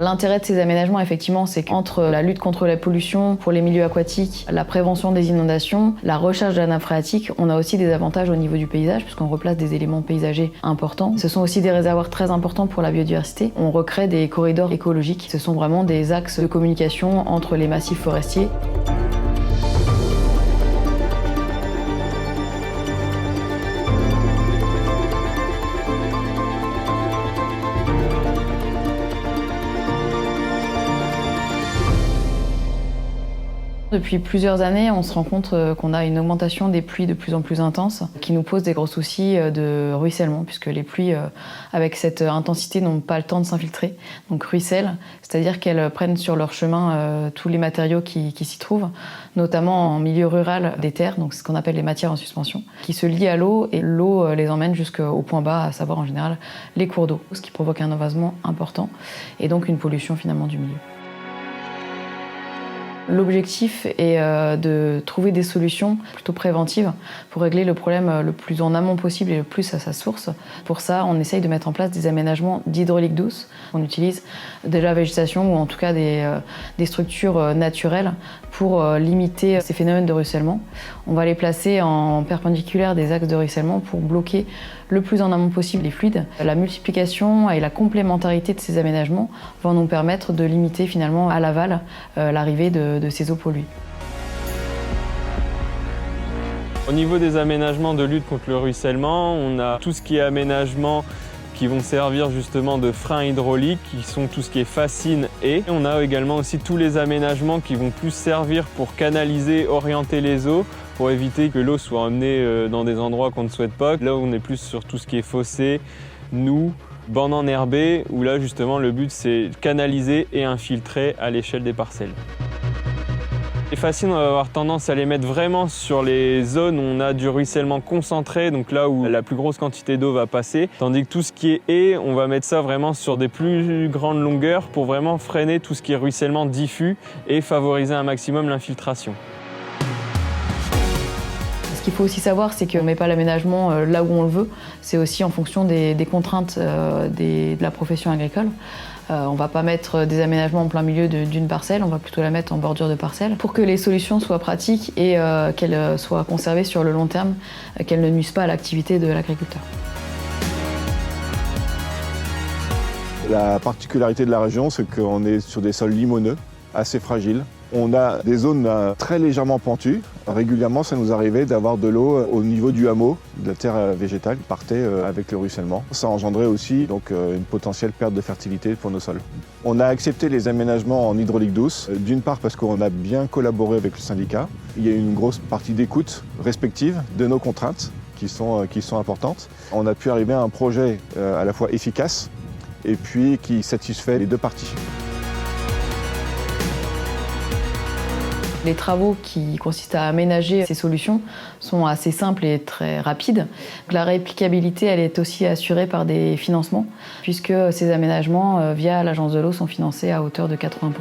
L'intérêt de ces aménagements, effectivement, c'est qu'entre la lutte contre la pollution pour les milieux aquatiques, la prévention des inondations, la recherche de la nappe phréatique, on a aussi des avantages au niveau du paysage, puisqu'on replace des éléments paysagers importants. Ce sont aussi des réservoirs très importants pour la biodiversité. On recrée des corridors écologiques. Ce sont vraiment des axes de communication entre les massifs forestiers. Depuis plusieurs années, on se rend compte qu'on a une augmentation des pluies de plus en plus intenses qui nous pose des gros soucis de ruissellement, puisque les pluies avec cette intensité n'ont pas le temps de s'infiltrer, donc ruissellent, c'est-à-dire qu'elles prennent sur leur chemin tous les matériaux qui s'y trouvent, notamment en milieu rural des terres, donc ce qu'on appelle les matières en suspension, qui se lient à l'eau et l'eau les emmène jusqu'au point bas, à savoir en général les cours d'eau, ce qui provoque un envasement important et donc une pollution finalement du milieu. L'objectif est de trouver des solutions plutôt préventives pour régler le problème le plus en amont possible et le plus à sa source. Pour ça, on essaye de mettre en place des aménagements d'hydraulique douce. On utilise de la végétation ou en tout cas des structures naturelles pour limiter ces phénomènes de ruissellement. On va les placer en perpendiculaire des axes de ruissellement pour bloquer le plus en amont possible les fluides. La multiplication et la complémentarité de ces aménagements vont nous permettre de limiter finalement à l'aval l'arrivée de ces eaux polluées. Au niveau des aménagements de lutte contre le ruissellement, on a tout ce qui est aménagement qui vont servir justement de freins hydrauliques, qui sont tout ce qui est fascines et on a également aussi tous les aménagements qui vont plus servir pour canaliser, orienter les eaux, pour éviter que l'eau soit emmenée dans des endroits qu'on ne souhaite pas. Là, on est plus sur tout ce qui est fossé, nous, bande enherbée, où là justement le but c'est canaliser et infiltrer à l'échelle des parcelles. Les fascines, on va avoir tendance à les mettre vraiment sur les zones où on a du ruissellement concentré, donc là où la plus grosse quantité d'eau va passer. Tandis que tout ce qui est haies, on va mettre ça vraiment sur des plus grandes longueurs pour vraiment freiner tout ce qui est ruissellement diffus et favoriser un maximum l'infiltration. Ce qu'il faut aussi savoir, c'est qu'on ne met pas l'aménagement là où on le veut. C'est aussi en fonction des contraintes de la profession agricole. On ne va pas mettre des aménagements en plein milieu d'une parcelle, on va plutôt la mettre en bordure de parcelle pour que les solutions soient pratiques et qu'elles soient conservées sur le long terme, qu'elles ne nuisent pas à l'activité de l'agriculteur. La particularité de la région, c'est qu'on est sur des sols limoneux, assez fragiles. On a des zones très légèrement pentues. Régulièrement, ça nous arrivait d'avoir de l'eau au niveau du hameau, de la terre végétale qui partait avec le ruissellement. Ça engendrait aussi donc, une potentielle perte de fertilité pour nos sols. On a accepté les aménagements en hydraulique douce, d'une part parce qu'on a bien collaboré avec le syndicat. Il y a une grosse partie d'écoute respective de nos contraintes qui sont importantes. On a pu arriver à un projet à la fois efficace et puis qui satisfait les deux parties. Les travaux qui consistent à aménager ces solutions sont assez simples et très rapides. La réplicabilité, elle est aussi assurée par des financements, puisque ces aménagements, via l'Agence de l'eau, sont financés à hauteur de 80%.